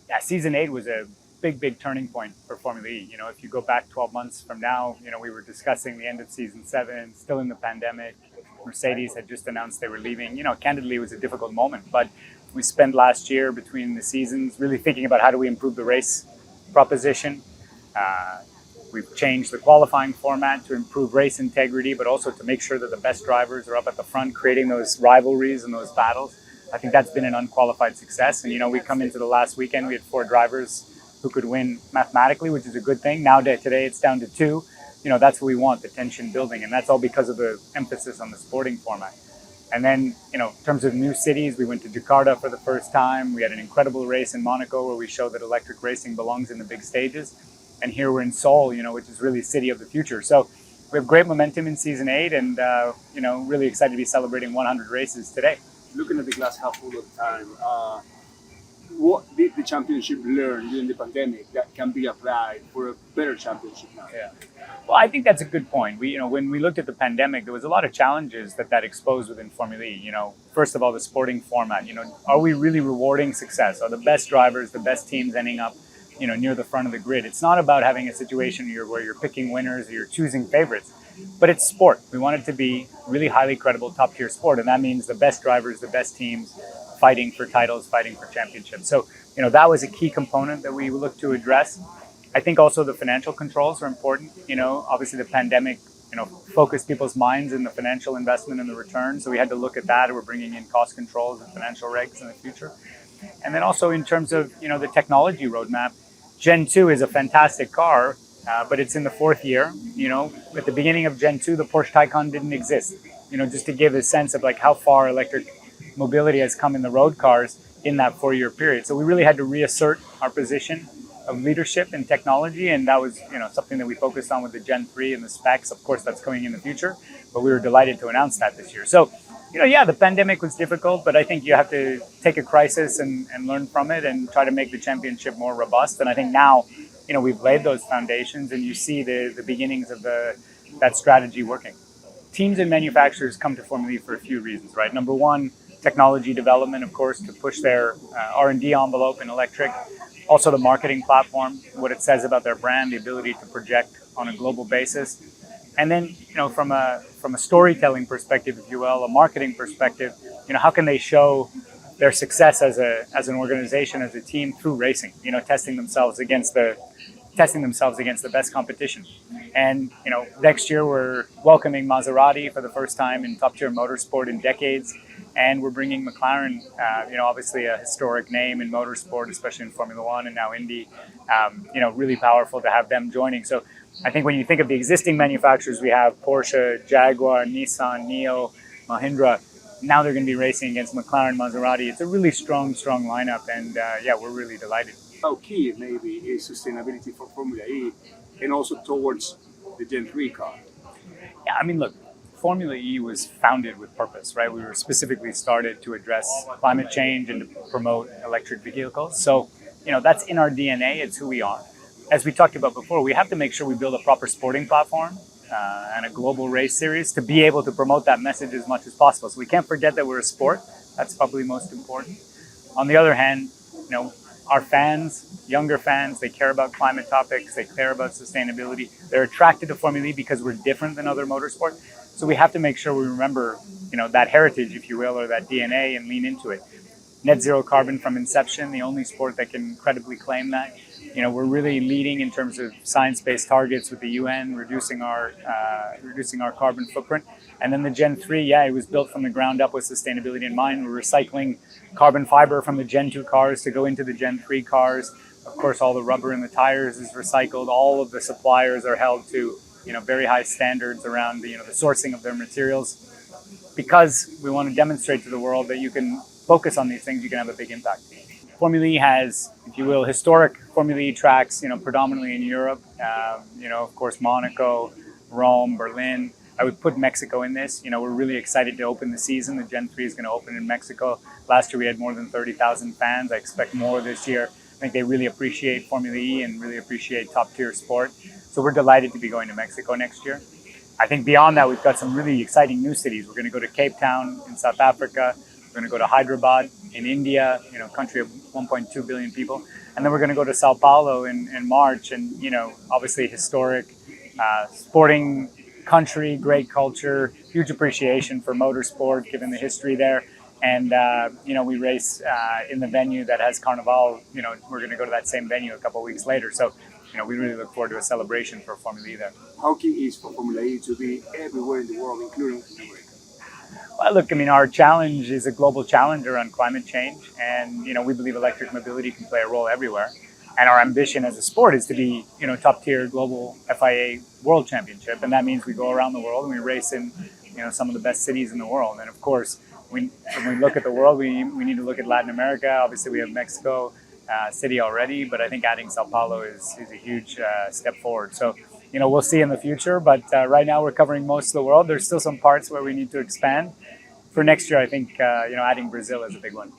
Yeah, season 8 was a big turning point for Formula E. If you go back 12 months from now, we were discussing the end of season 7, still in the pandemic. Mercedes had just announced they were leaving. Candidly, it was a difficult moment, but we spent last year between the seasons really thinking about how do we improve the race proposition. Uh, we've changed the qualifying format to improve race integrity, but also to make sure that the best drivers are up at the front, creating those rivalries and those battles. I think that's been an unqualified success. And, we come into the last weekend, we had 4 drivers who could win mathematically, which is a good thing. Now, today, it's down to 2. That's what we want, the tension building. And that's all because of the emphasis on the sporting format. And then, in terms of new cities, we went to Jakarta for the first time. We had an incredible race in Monaco where we showed that electric racing belongs in the big stages. And here we're in Seoul, which is really city of the future. So we have great momentum in season 8 and, really excited to be celebrating 100 races today. Looking at the glass half full of the time, what did the championship learn during the pandemic that can be applied for a better championship now? Yeah. Well, I think that's a good point. When we looked at the pandemic, there was a lot of challenges that exposed within Formula E. First of all, the sporting format. Are we really rewarding success? Are the best drivers, the best teams ending up, near the front of the grid? It's not about having a situation where you're picking winners or you're choosing favorites, but it's sport. We want it to be really highly credible, top-tier sport, and that means the best drivers, the best teams, fighting for titles, fighting for championships. So, that was a key component that we looked to address. I think also the financial controls are important. Obviously the pandemic, focused people's minds in the financial investment and the return. So we had to look at that. We're bringing in cost controls and financial regs in the future. And then also in terms of, the technology roadmap, Gen 2 is a fantastic car, but it's in the 4th year. At the beginning of Gen 2, the Porsche Taycan didn't exist. Just to give a sense of like how far electric mobility has come in the road cars in that 4-year period. So we really had to reassert our position of leadership in technology, and that was something that we focused on with the Gen 3 and the specs. Of course, that's coming in the future, but we were delighted to announce that this year. So, the pandemic was difficult, but I think you have to take a crisis and learn from it and try to make the championship more robust. And I think now, we've laid those foundations, and you see the beginnings of that strategy working. Teams and manufacturers come to Formula E for a few reasons, right? Number one, technology development, of course, to push their R&D envelope in electric. Also the marketing platform, what it says about their brand, the ability to project on a global basis. And then, from a storytelling perspective, if you will, a marketing perspective, how can they show their success as an organization, as a team through racing, testing themselves against the best competition. And, next year we're welcoming Maserati for the first time in top-tier motorsport in decades. And we're bringing McLaren, obviously a historic name in motorsport, especially in Formula 1 and now Indy, really powerful to have them joining. So I think when you think of the existing manufacturers, we have Porsche, Jaguar, Nissan, NIO, Mahindra. Now they're going to be racing against McLaren, Maserati. It's a really strong lineup. And we're really delighted. How key maybe is sustainability for Formula E and also towards the Gen 3 car? Yeah, I mean, look, Formula E was founded with purpose, right? We were specifically started to address climate change and to promote electric vehicles. So, that's in our DNA. It's who we are. As we talked about before, we have to make sure we build a proper sporting platform and a global race series to be able to promote that message as much as possible. So we can't forget that we're a sport. That's probably most important. On the other hand, our fans, younger fans, they care about climate topics. They care about sustainability. They're attracted to Formula E because we're different than other motorsports. So we have to make sure we remember, that heritage, if you will, or that DNA and lean into it. Net zero carbon from inception, the only sport that can credibly claim that. We're really leading in terms of science-based targets with the UN, reducing our carbon footprint. And then the Gen 3, it was built from the ground up with sustainability in mind. We're recycling carbon fiber from the Gen 2 cars to go into the Gen 3 cars. Of course, all the rubber in the tires is recycled. All of the suppliers are held to very high standards around the sourcing of their materials, because we want to demonstrate to the world that you can focus on these things, you can have a big impact. Formula E has, if you will, historic Formula E tracks, predominantly in Europe. Of course, Monaco, Rome, Berlin. I would put Mexico in this. We're really excited to open the season. The Gen 3 is going to open in Mexico. Last year we had more than 30,000 fans. I expect more this year. I think they really appreciate Formula E and really appreciate top-tier sport. So we're delighted to be going to Mexico next year. I think beyond that, we've got some really exciting new cities. We're going to go to Cape Town in South Africa. We're going to go to Hyderabad in India, country of 1.2 billion people. And then we're going to go to Sao Paulo in March. And, obviously historic sporting country, great culture, huge appreciation for motorsport, given the history there. And, we race in the venue that has Carnival. We're going to go to that same venue a couple of weeks later. So, we really look forward to a celebration for Formula E there. How key is for Formula E to be everywhere in the world, including in America? Well, look, our challenge is a global challenge around climate change. And, we believe electric mobility can play a role everywhere. And our ambition as a sport is to be, top tier global FIA world championship. And that means we go around the world and we race in, some of the best cities in the world. And of course, when we look at the world, we need to look at Latin America. Obviously, we have Mexico City already, but I think adding Sao Paulo is a huge step forward. So, we'll see in the future. But right now, we're covering most of the world. There's still some parts where we need to expand. For next year, I think, adding Brazil is a big one.